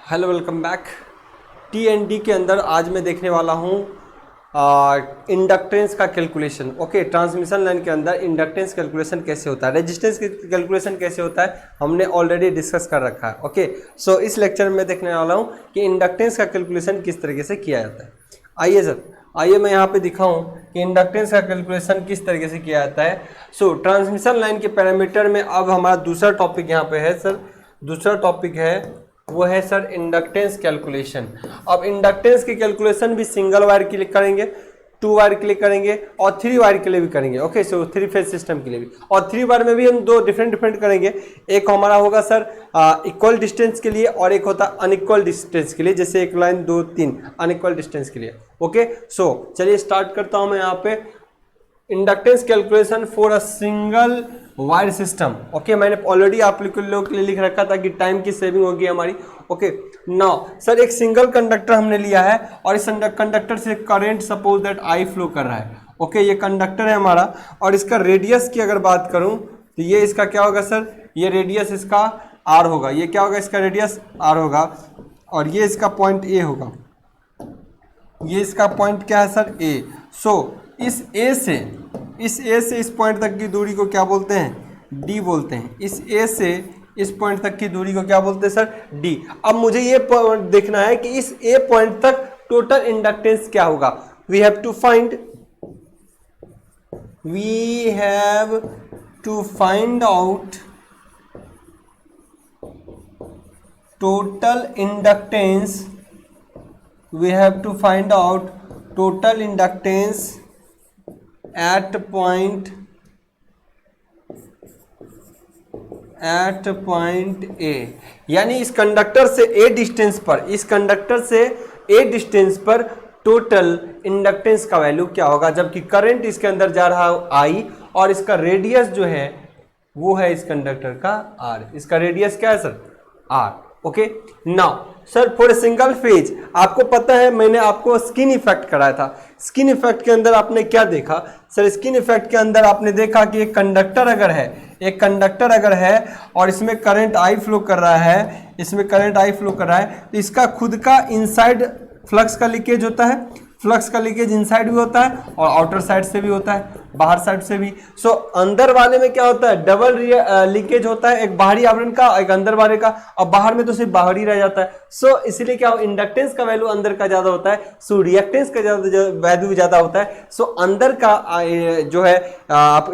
Hello welcome back. टी&डी के अंदर आज मैं देखने वाला हूँ इंडक्टेंस का कैलकुलेशन। ओके, ट्रांसमिशन लाइन के अंदर इंडक्टेंस कैलकुलेशन कैसे होता है, रेजिस्टेंस कैलकुलेशन कैसे होता है, हमने ऑलरेडी डिस्कस कर रखा है। ओके, सो इस लेक्चर में देखने वाला हूँ कि इंडक्टेंस का कैलकुलेशन किस तरीके से किया जाता है। आइए सर, आइए मैं यहाँ पे दिखाऊं कि इंडक्टेंस का कैलकुलेशन किस तरीके से किया जाता है। सो ट्रांसमिशन लाइन के पैरामीटर में अब हमारा दूसरा टॉपिक यहाँ पे है सर, दूसरा टॉपिक है वो है सर इंडक्टेंस कैलकुलेशन। अब इंडक्टेंस की कैलकुलेशन भी सिंगल वायर के लिए करेंगे, 2 वायर के लिए करेंगे और 3 वायर के लिए भी करेंगे। ओके, सो 3 फेज सिस्टम के लिए भी, और 3 वायर में भी हम दो डिफरेंट करेंगे। एक हमारा होगा सर इक्वल डिस्टेंस के लिए और एक होता है अनइक्वल डिस्टेंस के लिए, जैसे एक लाइन 2 3 अनइक्वल डिस्टेंस के लिए। ओके, सो चलिए स्टार्ट करता हूं मैं यहाँ पे inductance calculation for a single wire system. Okay, मैंने ऑलरेडी आप लोगों के लिए लिख रखा था कि टाइम की सेविंग होगी हमारी। ओके, नाउ सर एक सिंगल कंडक्टर हमने लिया है और इस कंडक्टर से current suppose that I flow कर रहा है। ओके, ये कंडक्टर है हमारा और इसका रेडियस की अगर बात करूं तो ये इसका क्या होगा सर, ये रेडियस इसका आर होगा। ये क्या होगा, इसका रेडियस आर होगा और ये इसका पॉइंट ए होगा। ये इसका पॉइंट क्या है सर, ए। सो इस ए से इस पॉइंट तक की दूरी को क्या बोलते हैं, डी बोलते हैं। इस ए से इस पॉइंट तक की दूरी को क्या बोलते हैं सर, डी। अब मुझे ये देखना है कि इस ए पॉइंट तक टोटल इंडक्टेंस क्या होगा। We have to find out total inductance. We have to find out total inductance at point A। यानी इस कंडक्टर से A डिस्टेंस पर, इस कंडक्टर से A डिस्टेंस पर टोटल इंडक्टेंस का वैल्यू क्या होगा, जबकि करंट इसके अंदर जा रहा है I और इसका रेडियस जो है वो है इस कंडक्टर का R। इसका रेडियस क्या है sir, R। Okay, now sir for single phase आपको पता है मैंने आपको स्किन इफेक्ट कराया था। स्किन इफेक्ट के अंदर आपने क्या देखा सर, स्किन इफेक्ट के अंदर आपने देखा कि एक कंडक्टर अगर है और इसमें करंट आई फ्लो कर रहा है, इसमें करंट आई फ्लो कर रहा है तो इसका खुद का इनसाइड फ्लक्स का लीकेज होता है। फ्लक्स का लीकेज इनसाइड भी होता है और आउटर साइड से भी होता है, बाहर साइड से भी। सो अंदर वाले में क्या होता है, डबल लीकेज होता है, एक बाहरी आवरण का एक अंदर वाले का, और बाहर में तो सिर्फ बाहरी रह जाता है। सो इसीलिए क्या इंडक्टेंस का वैल्यू अंदर का ज्यादा होता है, सो रिएक्टेंस का वैल्यू ज्यादा होता है। सो अंदर का जो है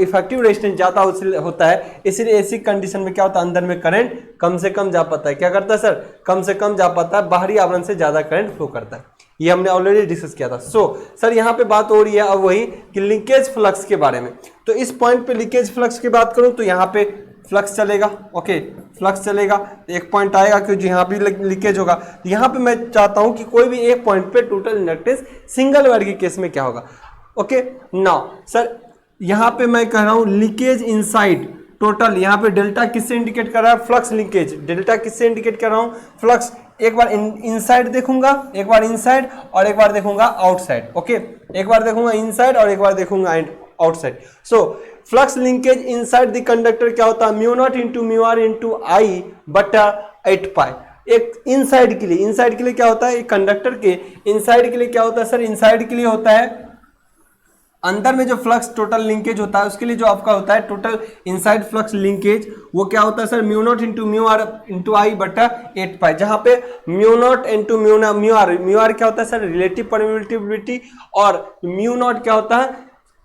इफेक्टिव रेजिस्टेंस ज्यादा होता है। इसीलिए ऐसी कंडीशन में क्या होता है, अंदर में करंट कम से कम जा पाता है। क्या करता है सर, कम से कम जा पाता है, बाहरी आवरण से ज्यादा करंट फ्लो करता है। ये हमने ऑलरेडी डिस्कस किया था। सर यहाँ पे बात हो रही है अब वही कि लिंकेज फ्लक्स के बारे में। तो इस पॉइंट पे लिंकेज फ्लक्स की बात करूं तो यहाँ पे फ्लक्स चलेगा। ओके, फ्लक्स चलेगा, एक पॉइंट आएगा कि यहाँ भी लीकेज होगा। यहाँ पे मैं चाहता हूं कि कोई भी एक पॉइंट पे टोटल इंडक्टेंस सिंगल वायर के केस में क्या होगा। ओके, नाउ सर यहाँ पे मैं कह रहा हूं लीकेज इनसाइड टोटल। यहाँ पे डेल्टा किससे इंडिकेट कर रहा है, फ्लक्स लिंकेज। डेल्टा किससे इंडिकेट कर रहा हूं, फ्लक्स। एक बार इनसाइड देखूंगा, एक बार इनसाइड और एक बार देखूंगा आउटसाइड। ओके, एक बार देखूंगा इनसाइड और एक बार देखूंगा outside. So flux linkage inside the conductor क्या होता है, mu not into mu R into I बटा 8 पाई। एक इनसाइड के लिए क्या होता है, एक कंडक्टर के इनसाइड के लिए क्या होता है सर, इनसाइड के लिए होता है अंदर में जो फ्लक्स टोटल लिंकेज होता है उसके लिए जो आपका होता है टोटल इनसाइड फ्लक्स लिंकेज, वो क्या होता है sir, mu not into mu R into I बटा 8 पाई। जहां पे mu not into mu R क्या होता है सर, रिलेटिव परमिएबिलिटी, और म्यू नॉट क्या होता है,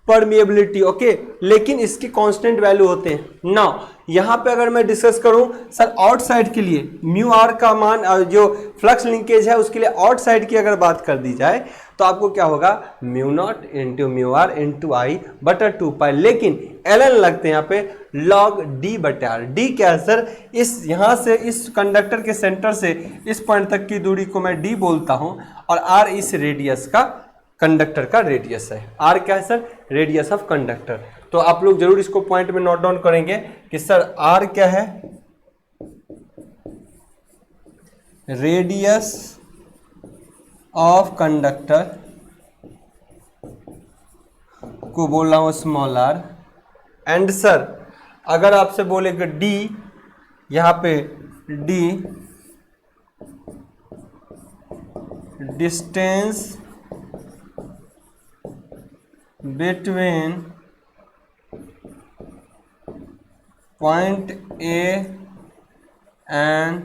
परमिएबिलिटी। ओके, लेकिन इसकी कांस्टेंट वैल्यू होते हैं। नाउ यहां पे अगर मैं डिस्कस करूं सर आउटसाइड के लिए म्यू आर का मान, जो फ्लक्स लिंकेज है उसके लिए आउटसाइड की अगर बात कर दी जाए तो आपको क्या होगा, mu not into mu R into I बटा 2 पाई। लेकिन एल लगते हैं यहाँ पे लॉग डी बटा आर। डी क्या है सर, इस यहां से इस कंडक्टर के सेंटर से इस पॉइंट तक की दूरी को मैं डी बोलता हूं और आर इस रेडियस का, कंडक्टर का रेडियस है। आर क्या है सर, रेडियस ऑफ कंडक्टर। तो आप लोग जरूर इसको पॉइंट में नोट डाउन करेंगे कि सर आर क्या है, रेडियस ऑफ कंडक्टर को बोल रहा हूं स्मॉल आर। एंड सर अगर आपसे बोलेगा डी, यहां पे D distance between point A and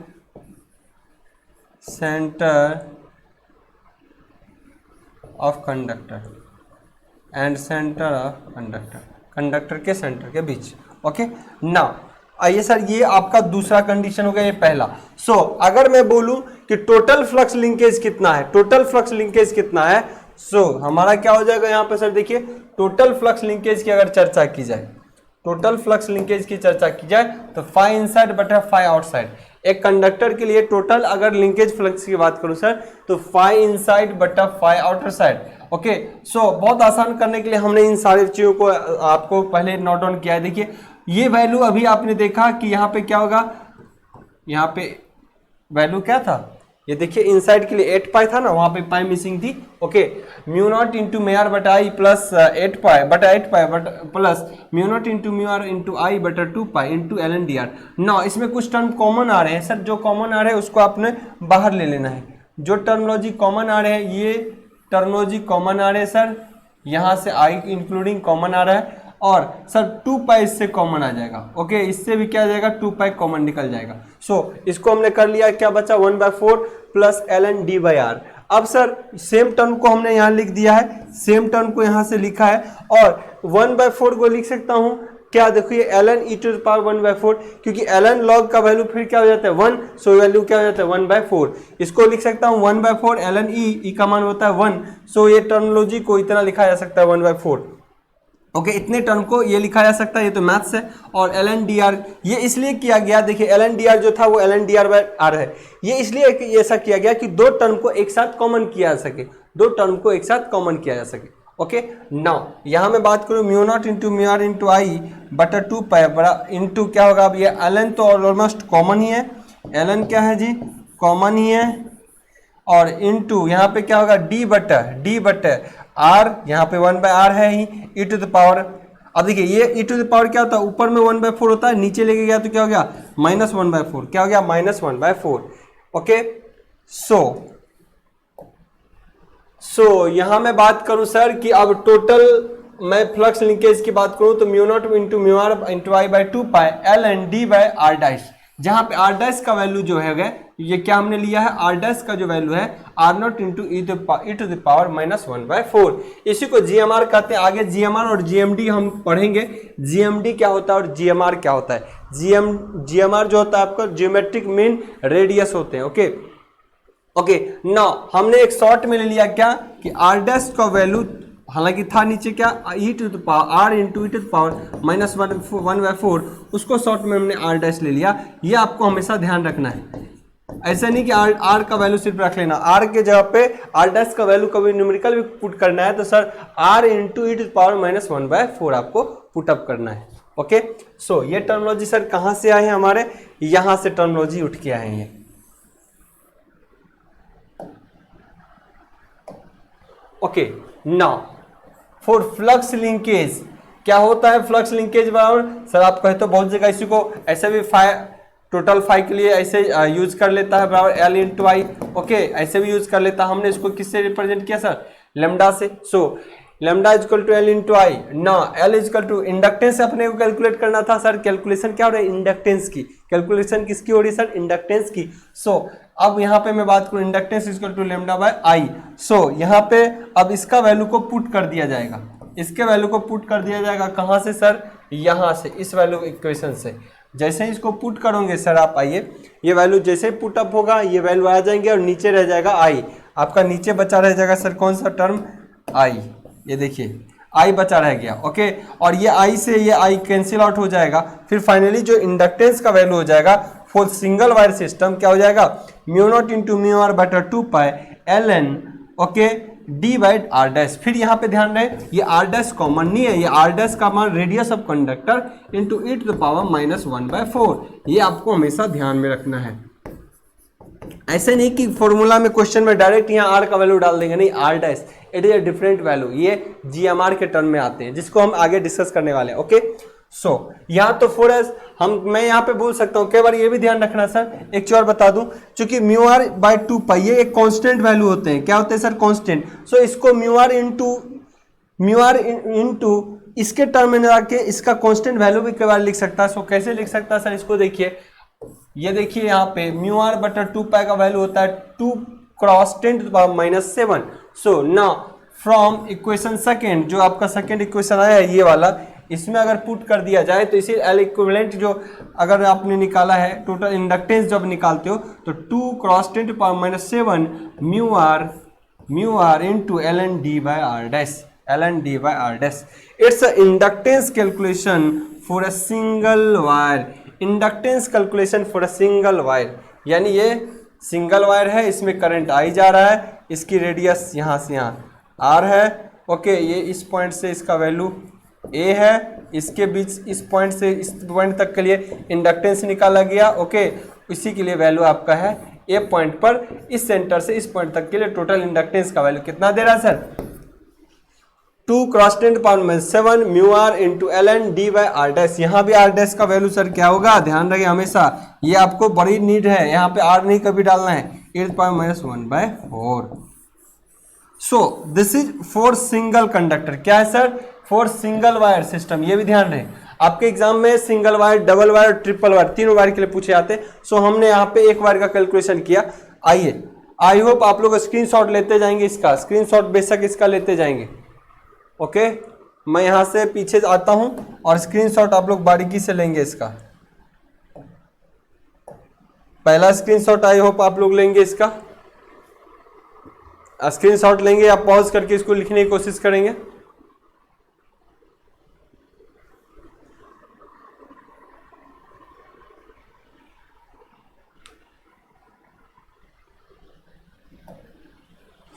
centre of conductor and centre of conductor, conductor के सेंटर के बीच। ओके नाउ आइए सर, ये आपका दूसरा कंडीशन हो गया, ये पहला। सो अगर मैं बोलूं कि टोटल फ्लक्स लिंकेज कितना है, टोटल फ्लक्स लिंकेज कितना है, सो हमारा क्या हो जाएगा यहाँ पे सर, देखिए टोटल फ्लक्स लिंकेज की अगर चर्चा की जाए, टोटल फ्लक्स लिंकेज की चर्चा की जाए तो फाई इनसाइड बटा फाई आउटसाइड। एक कंडक्टर के लिए टोटल अगर लिंकेज फ्लक्स की बात करूं सर तो फाई इनसाइड बटा phi outer side. Okay so बहुत आसान करने के लिए हमने इन सारी चीज़ों को आपको पहले नोट डाउन किया है। देखिए ये वैल्यू अभी आपने देखा कि यहाँ पे क्या होगा, यहाँ पे वैल्यू क्या था, ये देखिए इनसाइड के लिए 8 पाई था ना, वहाँ पे पाई मिसिंग थी। Okay mu not into mu R बटा आई प्लस 8 पाई बटा 8 pi but plus mu not into mu R into I बटा 2 pi into L N D R. ना इसमें कुछ टर्म कॉमन आ रहे हैं सर, जो कॉमन आ रहे हैं उसको आपने बाहर ले लेना है। जो टर्मोलॉजी कॉमन आ रहे हैं, ये टर्मोलॉजी कॉमन आ रहे हैं सर, यहाँ से आई इंक्लूडिंग कॉमन आ रहा है, और सर 2 पाई इससे कॉमन आ जाएगा। ओके इससे भी क्या आ जाएगा, 2 पाई कॉमन निकल जाएगा। सो इसको हमने कर लिया, क्या बचा 1/4 plus L N D by R. अब सर सेम टर्म को हमने यहाँ लिख दिया है, सेम टर्म को यहाँ से लिखा है, और 1/4 को लिख सकता हूँ क्या, देखिए L N E to the power 1/4, क्योंकि एल एन लॉग का वैल्यू फिर क्या हो जाता है 1, सो वैल्यू क्या हो जाता है 1/4। इसको लिख सकता हूँ 1/4 एल एन ई का मान होता है 1, सो ये टर्मोलॉजी को इतना लिखा जा सकता है 1/4। ओके इतने टर्म को ये लिखा जा सकता है, ये तो मैथ्स है। और एल एन डी आर ये इसलिए किया गया, देखिए एल एन डी आर जो था वो L N D R by R है, ये इसलिए ऐसा किया गया कि दो टर्म को एक साथ कॉमन किया जा सके, दो टर्म को एक साथ कॉमन किया जा सके। ओके नाउ यहाँ मैं बात करूँ mu not into mu R into I बटा 2 पाई बड़ा इंटू क्या होगा, अब ये एल एन तो ऑलमोस्ट कॉमन ही है, एल एन क्या है जी कॉमन ही है, और इंटू यहाँ पे क्या होगा डी बटा आर, यहाँ पे 1/r है ही, ई टू द पावर। अब देखिए ये ई टू द पावर क्या होता है, ऊपर में 1/4 होता है, नीचे लेके गया तो क्या हो गया -1/4, क्या हो गया -1/4। ओके सो यहाँ मैं बात करूं सर कि अब टोटल मैं फ्लक्स लिंकेज की बात करूं तो mu not into mu R into I by 2 pi L N D by R dash, जहां पे आर डैश का वैल्यू जो है ये क्या हमने लिया है, आर डैश का जो वैल्यू है R not into E to the power -1/4, इसी को जीएमआर कहते हैं। आगे जीएमआर और जीएमडी हम पढ़ेंगे, जीएमडी क्या होता है और जीएमआर क्या होता है। जीएमआर जो होता है आपका ज्योमेट्रिक मीन रेडियस होते हैं। ओके नाउ हमने एक शॉर्ट में ले लिया क्या कि आर डैश का वैल्यू हालांकि था नीचे क्या E to the power R into E to the power -1/4, उसको शॉर्ट में हमने आर डैश ले लिया। ये आपको हमेशा ध्यान रखना है, ऐसा नहीं कि आर का वैल्यू सिर्फ रख लेना, आर के जगह पे आर डैश का वैल्यू कभी न्यूमेरिकल भी पुट करना है तो sir R into E to the power -1/4 आपको पुटअप करना है। ओके सो ये टर्मोलॉजी सर कहाँ से आए हैं, हमारे यहाँ से टर्मोलॉजी उठ के आए हैं। Okay now for flux linkage क्या होता है, फ्लक्स लिंकेज बराबर सर आप कहे तो बहुत जगह इसी को ऐसे भी टोटल फाई के लिए ऐसे यूज कर लेता है बराबर एल इंटू आई। ओके ऐसे भी यूज कर लेता है, हमने इसको किससे रिप्रेजेंट किया सर लेमडा से। So lambda equal to L into I, ना एल इजकल टू इंडक्टेंस अपने को कैलकुलेट करना था सर, कैलकुलेशन क्या हो रहा है इंडक्टेंस की, कैलकुलेशन किसकी हो रही है सर इंडक्टेंस की। सो अब यहाँ पे मैं बात करूँ inductance equal to lambda by I. So यहाँ पे अब इसका वैल्यू को पुट कर दिया जाएगा, इसके वैल्यू को पुट कर दिया जाएगा कहाँ से सर, यहाँ से, इस वैल्यू इक्वेशन से। जैसे ही इसको पुट करोगे सर आप आइए, ये वैल्यू जैसे ही पुट अप होगा ये वैल्यू आ जाएंगे और नीचे रह जाएगा आई, आपका नीचे बचा रह जाएगा सर कौन सा टर्म आई, ये देखिए आई बचा रह गया। ओके और ये आई से ये आई कैंसिल आउट हो जाएगा, फिर फाइनली जो इंडक्टेंस का वैल्यू हो जाएगा फॉर सिंगल वायर सिस्टम क्या हो जाएगा mu not into mu R बटा 2 pi L N okay D by R dash. फिर यहाँ पे ध्यान रहे ये आर डैश कॉमन नहीं है, ये आर डैश का मान radius of conductor into E to the power -1/4, ये आपको हमेशा ध्यान में रखना है। ऐसे नहीं कि फॉर्मूला में क्वेश्चन में डायरेक्ट यहाँ आर का वैल्यू डाल देंगे, नहीं R dash it is a different value, ये जीएमआर के टर्म में आते हैं जिसको हम आगे डिस्कस करने वाले हैं। ओके यहाँ तो फोर एस मैं यहाँ पे बोल सकता हूँ, कई बार ये भी ध्यान रखना सर, एक चीज और बता दूं, चूंकि म्यू आर बाई 2 पाई ये एक कांस्टेंट वैल्यू होते हैं, क्या होते हैं सर, कांस्टेंट। सो इसको म्यू आर इंटू इसके टर्म में आके इसका कांस्टेंट वैल्यू भी कई बार लिख सकता है। सो कैसे लिख सकता है सर, इसको देखिए, ये देखिए यहाँ पे म्यू आर बटा 2 पाई का वैल्यू होता है 2 cross 10 to power -7। So now from equation second, जो आपका सेकेंड इक्वेशन आया है ये वाला, इसमें अगर पुट कर दिया जाए तो इसी एल इक्विवेलेंट जो अगर आपने निकाला है टोटल इंडक्टेंस जब निकालते हो तो 2 cross 10 to power -7 mu R into L N D by R dash, L N D by R dash. It's a inductance calculation for a single wire, inductance calculation for a single wire, यानी ये single wire है, इसमें current I जा रहा है, इसकी radius यहाँ से यहाँ आर है, ओके, ये इस पॉइंट से इसका वैल्यू ए है, इसके बीच इस पॉइंट से इस पॉइंट तक के लिए इंडक्टेंस निकाला गया, ओके, इसी के लिए वैल्यू आपका है ए पॉइंट पर, इस सेंटर से इस पॉइंट तक के लिए टोटल इंडक्टेंस का वैल्यू कितना दे रहा है sir, 2 cross 10 power 7 mu R into L N D by R dash. यहाँ भी आर डैश का वैल्यू सर क्या होगा, ध्यान रखिए हमेशा, ये आपको बड़ी नीड है, यहाँ पे आर नहीं कभी डालना है, 8 -1/4। So this is for single conductor, क्या है sir, for single wire system, ये भी ध्यान रहे, आपके एग्जाम में single wire, double wire, triple wire, तीनों वायर के लिए पूछे जाते। सो हमने यहाँ पे एक वायर का कैलकुलेशन किया। आइए, आई होप आप लोग स्क्रीनशॉट लेते जाएंगे, इसका स्क्रीनशॉट बेशक इसका लेते जाएंगे, ओके। मैं यहाँ से पीछे आता हूँ और स्क्रीनशॉट आप लोग बारीकी से लेंगे इसका। पहला स्क्रीनशॉट आई होप आप लोग लेंगे, इसका स्क्रीनशॉट लेंगे, आप पॉज करके इसको लिखने की कोशिश करेंगे।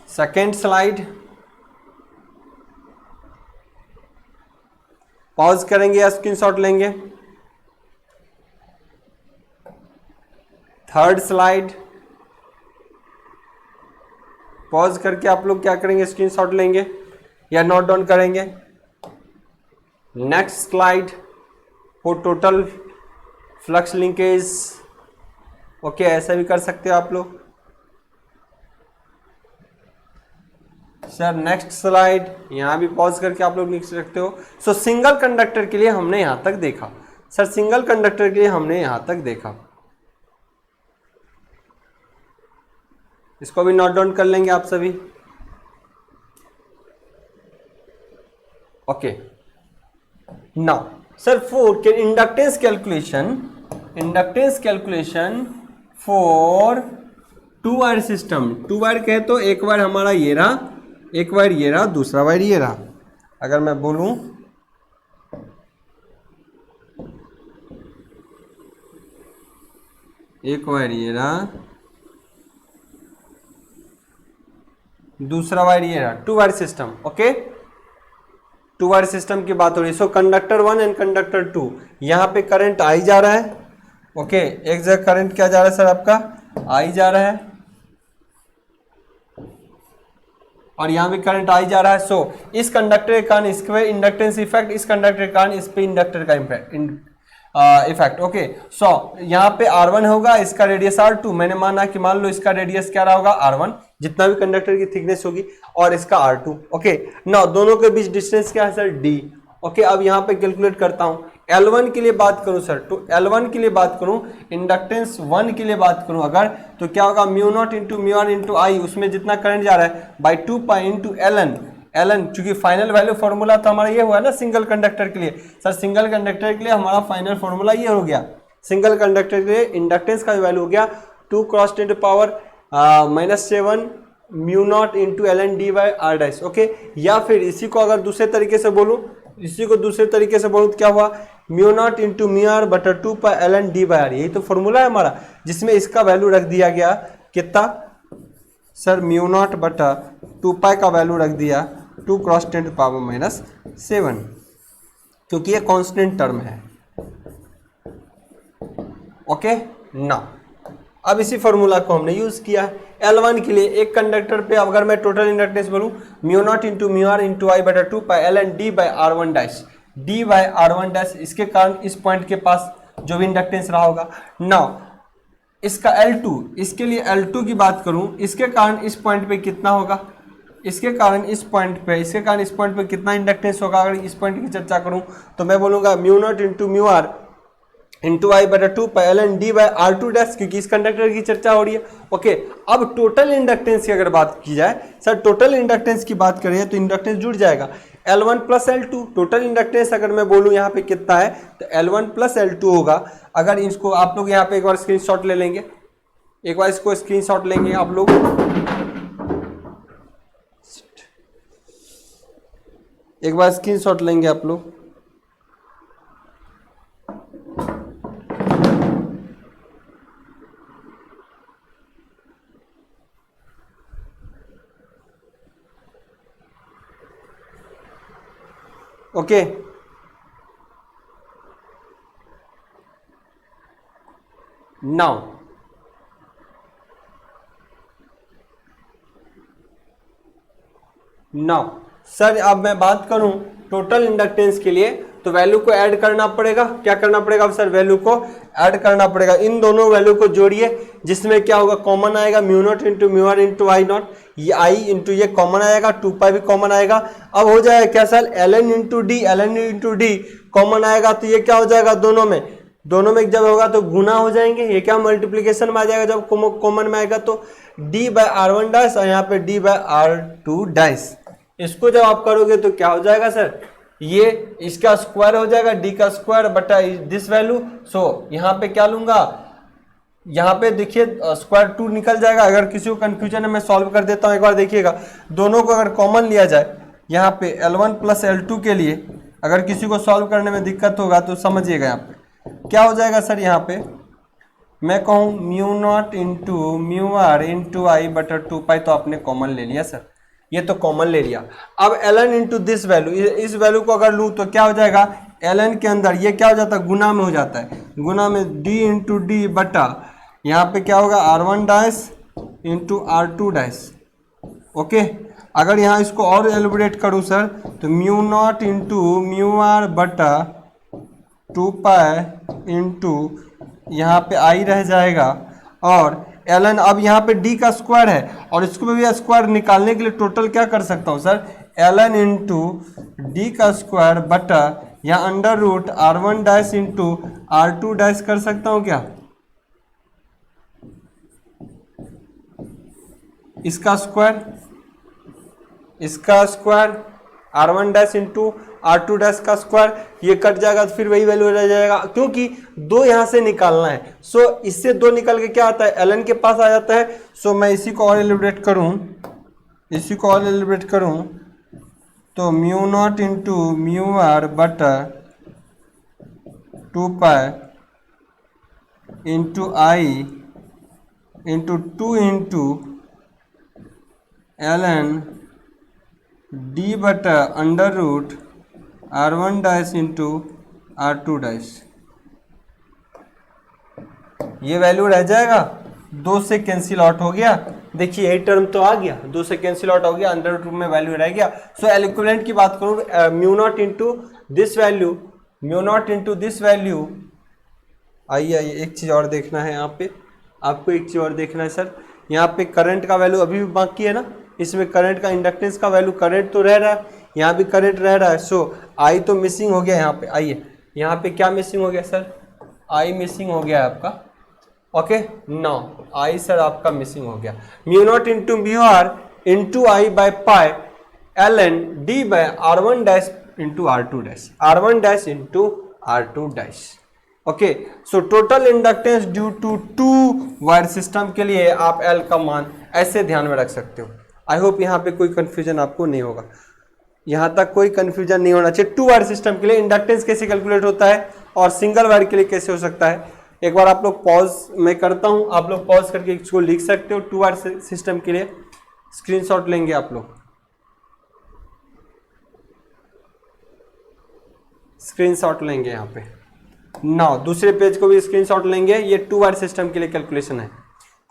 सेकेंड स्लाइड पॉज करेंगे या स्क्रीनशॉट लेंगे। थर्ड स्लाइड पॉज करके आप लोग क्या करेंगे, स्क्रीनशॉट लेंगे या नोट डाउन करेंगे। Next slide for total flux linkage, okay, ऐसा भी कर सकते हो आप लोग। सर नेक्स्ट स्लाइड, यहाँ भी पॉज करके आप लोग लिख सकते हो। सो सिंगल कंडक्टर के लिए हमने यहाँ तक देखा, सर सिंगल कंडक्टर के लिए हमने यहाँ तक देखा, इसको भी नोट डाउन कर लेंगे आप सभी, okay. Now sir for inductance calculation for 2 wire system, 2 wire कहे तो एक वायर हमारा ये रहा, एक वायर ये रहा, दूसरा वायर ये रहा। अगर मैं बोलूं एक वायर ये रहा, दूसरा वायर ये रहा, 2 wire system, okay, 2 wire system की बात हो रही है। सो कंडक्टर 1 एंड कंडक्टर 2, यहाँ पे करंट आई जा रहा है, ओके, एक जगह करंट क्या जा रहा है सर आपका, आई जा रहा है, और यहाँ भी करंट आई जा रहा है। सो इस कंडक्टर के कारण इस पे इंडक्टेंस इफेक्ट, इस कंडक्टर के कारण इस पे इंडक्टर का इफेक्ट, ओके। सो यहाँ पे R1 होगा, इसका रेडियस R2, मैंने माना कि मान लो इसका रेडियस क्या रहा होगा R1, जितना भी कंडक्टर की थिकनेस होगी, और इसका R2, ओके। नाउ दोनों के बीच डिस्टेंस क्या है सर, D, ओके। अब यहाँ पे कैलकुलेट करता हूँ, L1 के लिए बात करूँ सर, तो L1 के लिए बात करूँ, इंडक्टेंस 1 के लिए बात करूँ अगर, तो क्या होगा, mu not into mu R into I, उसमें जितना करंट जा रहा है by 2 pi into L N, चूंकि फाइनल वैल्यू फॉर्मूला तो हमारा ये हुआ ना सिंगल कंडक्टर के लिए। सर सिंगल कंडक्टर के लिए हमारा फाइनल फॉर्मूला ये हो गया, सिंगल कंडक्टर के लिए इंडक्टेंस का वैल्यू हो गया 2 cross 10 to power -7 mu not into L N D by R dash, okay. या फिर इसी को अगर दूसरे तरीके से बोलूँ, तो क्या हुआ, mu not into mu R बटा 2 pi L N D by R, यही तो फॉर्मूला है हमारा, जिसमें इसका वैल्यू रख दिया गया कितना सर, म्यू नॉट बटा 2 पाई का वैल्यू रख दिया 2 क्रॉस 10 टू पावर -7, क्योंकि ये कांस्टेंट टर्म है, ओके। ना अब इसी फॉर्मूला को हमने यूज किया है L1 के लिए। एक कंडक्टर पे अगर मैं टोटल इंडक्टेंस बोलूं, mu not into mu R into I बटा 2 pi L N D by R1 dash, D by R one dash, इसके कारण इस पॉइंट के पास जो भी इंडक्टेंस रहा होगा। नाउ इसका L2, इसके लिए L2 की बात करूं, इसके कारण इस पॉइंट पे कितना होगा, इसके कारण इस पॉइंट पे कितना इंडक्टेंस होगा। अगर इस पॉइंट की चर्चा करूं तो मैं बोलूंगा mu not into mu R into I बटा 2 pi L N D by R two dash, क्योंकि इस कंडक्टर की चर्चा हो रही है। ओके, अब टोटल इंडक्टेंस की अगर बात की जाए सर, टोटल इंडक्टेंस की बात करें तो इंडक्टेंस जुड़ जाएगा L1 plus L2। Total inductance अगर मैं बोलूं यहाँ पे कितना है तो L1 प्लस L2 होगा। अगर इसको आप लोग यहाँ पे एक बार स्क्रीनशॉट ले लेंगे, एक बार इसको स्क्रीनशॉट लेंगे आप लोग, एक बार स्क्रीनशॉट लेंगे आप लोग। ओके, नाउ सर अब मैं बात करूं टोटल इंडक्टेंस के लिए तो वैल्यू को ऐड करना पड़ेगा। क्या करना पड़ेगा अब सर, वैल्यू को ऐड करना पड़ेगा। इन दोनों वैल्यू को जोड़िए, जिसमें क्या होगा, कॉमन आएगा mu not into mu R into I not, ये आई इंटू ये कॉमन आएगा, 2 पाई भी कॉमन आएगा। अब हो जाएगा क्या sir, L N into D common आएगा तो ये क्या हो जाएगा, दोनों में जब होगा तो गुना हो जाएंगे, ये क्या मल्टीप्लीकेशन में आ जाएगा जब कॉमन में आएगा तो D by R one dash और यहाँ पे D by R two dash. इसको जब आप करोगे तो क्या हो जाएगा सर, ये इसका स्क्वायर हो जाएगा, डी का स्क्वायर बटा दिस वैल्यू। सो यहाँ पे क्या लूंगा, यहाँ पे देखिए स्क्वायर 2 निकल जाएगा। अगर किसी को कंफ्यूजन है मैं सॉल्व कर देता हूँ, एक बार देखिएगा। दोनों को अगर कॉमन लिया जाए यहाँ पे L1 प्लस L2 के लिए, अगर किसी को सॉल्व करने में दिक्कत होगा तो समझिएगा यहाँ पे क्या हो जाएगा सर। यहाँ पे मैं कहूँ mu not into mu R into I बटा 2 पाई, तो आपने कॉमन ले लिया सर, ये तो कॉमन ले लिया। अब ln इंटू दिस वैल्यू, इस वैल्यू को अगर लूँ तो क्या हो जाएगा, ln के अंदर ये क्या हो जाता है, गुना में हो जाता है, गुना में d इंटू डी बटा यहाँ पे क्या होगा R1 dash into R2 dash. Okay, अगर यहाँ इसको और एलिब्रेट करूँ सर तो mu not into mu R बटा 2 पाई इंटू यहाँ पे आई रह जाएगा और ln, अब यहाँ पे d का स्क्वायर है और इसको भी स्क्वायर निकालने के लिए टोटल क्या कर सकता हूँ सर, ln इंटू डी का स्क्वायर बटा यहाँ under root R1 dash into R2 dash कर सकता हूँ क्या, इसका square R1 dash into R2 dash का स्क्वायर, ये कट जाएगा तो फिर वही वैल्यू रह जाएगा, क्योंकि 2 यहाँ से निकालना है। सो इससे 2 निकल के क्या आता है, ln के पास आ जाता है। सो मैं इसी को और एलिब्रेट करूँ, तो mu not into mu R बटा 2 pi into I into 2 into ln D बटा under root R1 dash into R2 dash, ये वैल्यू रह जाएगा, 2 से कैंसिल आउट हो गया। देखिए यही टर्म तो आ गया, 2 से कैंसिल आउट हो गया, अंडर रूट में वैल्यू रह गया। सो इक्विवेलेंट की बात करूँ, mu not into this value, आइए एक चीज़ और देखना है यहाँ पे, आपको एक चीज़ और देखना है सर, यहाँ पे करंट का वैल्यू अभी भी बाकी है ना, इसमें करंट का इंडक्टेंस का वैल्यू, करंट तो रह रहा है, यहाँ भी करंट रह रहा है। सो आई तो मिसिंग हो गया यहाँ पे, आइए यहाँ पे क्या मिसिंग हो गया सर, आई मिसिंग हो गया आपका। ओके, नो आई सर आपका मिसिंग हो गया। Mu not into mu R into I by pi ln D by R1 dash into R2 dash, R1 dash into R2 dash. Okay, so total inductance due to 2 wire system के लिए आप L का मान ऐसे ध्यान में रख सकते हो। आई होप यहाँ पे कोई कंफ्यूजन आपको नहीं होगा, यहाँ तक कोई कंफ्यूजन नहीं होना चाहिए। 2 वायर सिस्टम के लिए इंडक्टेंस कैसे कैलकुलेट होता है और सिंगल वायर के लिए कैसे हो सकता है, एक बार आप लोग पॉज मैं करता हूँ, आप लोग पॉज करके इसको लिख सकते हो। 2 वायर सिस्टम के लिए स्क्रीनशॉट लेंगे आप लोग, स्क्रीनशॉट लेंगे यहाँ पे। नाउ दूसरे पेज को भी स्क्रीनशॉट लेंगे, ये 2 वायर सिस्टम के लिए कैलकुलेशन है।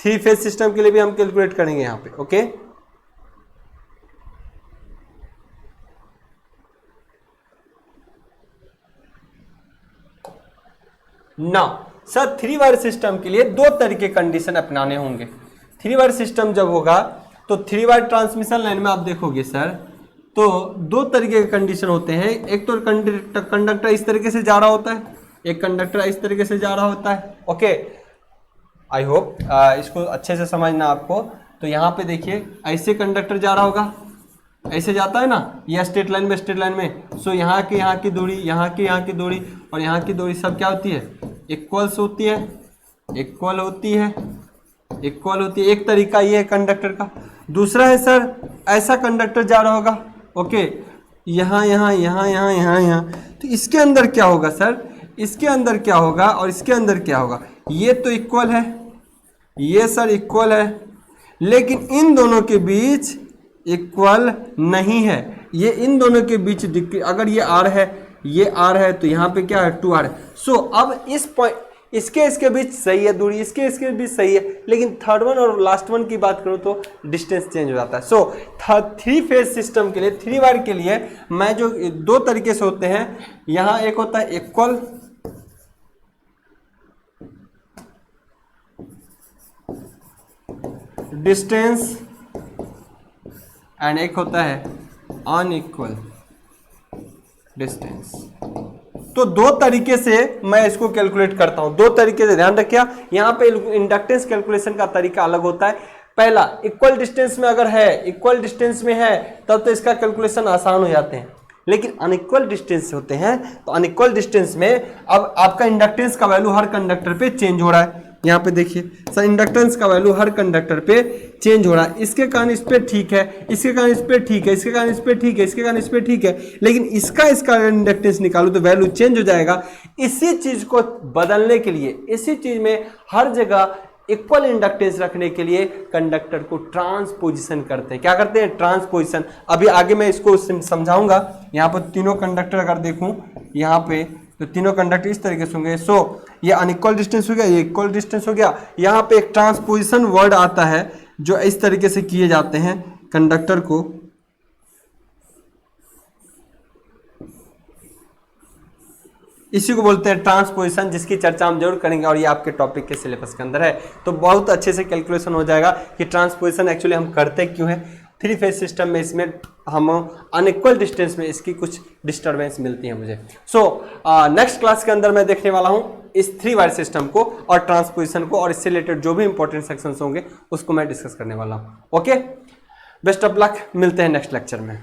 3 फेज सिस्टम के लिए भी हम कैलकुलेट करेंगे यहाँ पे। ओके, ना सर, 3 वायर सिस्टम के लिए 2 तरीके कंडीशन अपनाने होंगे। 3 वायर सिस्टम जब होगा तो 3 वायर ट्रांसमिशन लाइन में आप देखोगे सर, तो 2 तरीके के कंडीशन होते हैं। एक तो कंडक्टर इस तरीके से जा रहा होता है, एक कंडक्टर इस तरीके से जा रहा होता है। ओके, आई होप इसको अच्छे से समझना आपको। तो यहाँ पे देखिए ऐसे कंडक्टर जा रहा होगा, ऐसे जाता है ना, ये स्ट्रेट लाइन में। सो यहाँ की दूरी, यहाँ की दूरी और यहाँ की दूरी सब क्या होती है, इक्वल्स होती है, इक्वल होती है। एक तरीका ये है कंडक्टर का। दूसरा है सर, ऐसा कंडक्टर जा रहा होगा, ओके, यहाँ। तो इसके अंदर क्या होगा सर, इसके अंदर क्या होगा और इसके अंदर क्या होगा, ये तो इक्वल है, ये सर इक्वल है, लेकिन इन दोनों के बीच इक्वल नहीं है। ये इन दोनों के बीच अगर ये r है, ये r है, तो यहाँ पे क्या है 2r है। सो अब इस पॉइंट इसके बीच सही है दूरी, इसके बीच सही है, लेकिन थर्ड वन और लास्ट वन की बात करूँ तो डिस्टेंस चेंज हो जाता है। सो 3 फेज सिस्टम के लिए, 3 वायर के लिए मैं जो 2 तरीके से होते हैं, यहाँ एक होता है इक्वल डिस्टेंस एंड एक होता है अनइक्वल डिस्टेंस। तो 2 तरीके से मैं इसको कैलकुलेट करता हूं, 2 तरीके से, ध्यान रखिए। यहाँ पे इंडक्टेंस कैलकुलेशन का तरीका अलग होता है। पहला, इक्वल डिस्टेंस में अगर है, इक्वल डिस्टेंस में है तब तो इसका कैलकुलेशन आसान हो जाते हैं, लेकिन अनइक्वल डिस्टेंस होते हैं तो अनइक्वल डिस्टेंस में अब आपका इंडक्टेंस का वैल्यू हर कंडक्टर पे चेंज हो रहा है। यहाँ पे देखिए सर, इंडक्टेंस का वैल्यू हर कंडक्टर पे चेंज हो रहा है। इसके कारण इस पे ठीक है, इसके कारण इस पे ठीक है, इसके कारण इस पे ठीक है, इसके कारण इस पे ठीक है, लेकिन इसका इंडक्टेंस निकालो तो वैल्यू चेंज हो जाएगा। इसी चीज को बदलने के लिए, इसी चीज में हर जगह इक्वल इंडक्टेंस रखने के लिए कंडक्टर को ट्रांसपोजिशन करते हैं। क्या करते हैं, ट्रांसपोजिशन। अभी आगे मैं इसको समझाऊंगा। यहाँ पर तीनों कंडक्टर अगर देखूं यहाँ पे, तो तीनों कंडक्टर इस तरीके से होंगे। सो ये अनइक्वल डिस्टेंस हो गया, ये इक्वल डिस्टेंस हो गया। यहाँ पे एक ट्रांसपोजिशन वर्ड आता है जो इस तरीके से किए जाते हैं कंडक्टर को। इसी को बोलते हैं ट्रांसपोजिशन, जिसकी चर्चा हम जरूर करेंगे और ये आपके टॉपिक के सिलेबस के अंदर है। तो बहुत अच्छे से कैलकुलेशन हो जाएगा कि ट्रांसपोजिशन एक्चुअली हम करते क्यों हैं। 3 फेज सिस्टम में इसमें हम अनइक्वल डिस्टेंस में इसकी कुछ डिस्टर्बेंस मिलती है मुझे। सो नेक्स्ट क्लास के अंदर मैं देखने वाला हूँ इस 3 वायर सिस्टम को और ट्रांसपोजिशन को, और इससे रिलेटेड जो भी इंपॉर्टेंट सेक्शंस होंगे उसको मैं डिस्कस करने वाला हूँ। ओके, बेस्ट ऑफ लक, मिलते हैं नेक्स्ट लेक्चर में।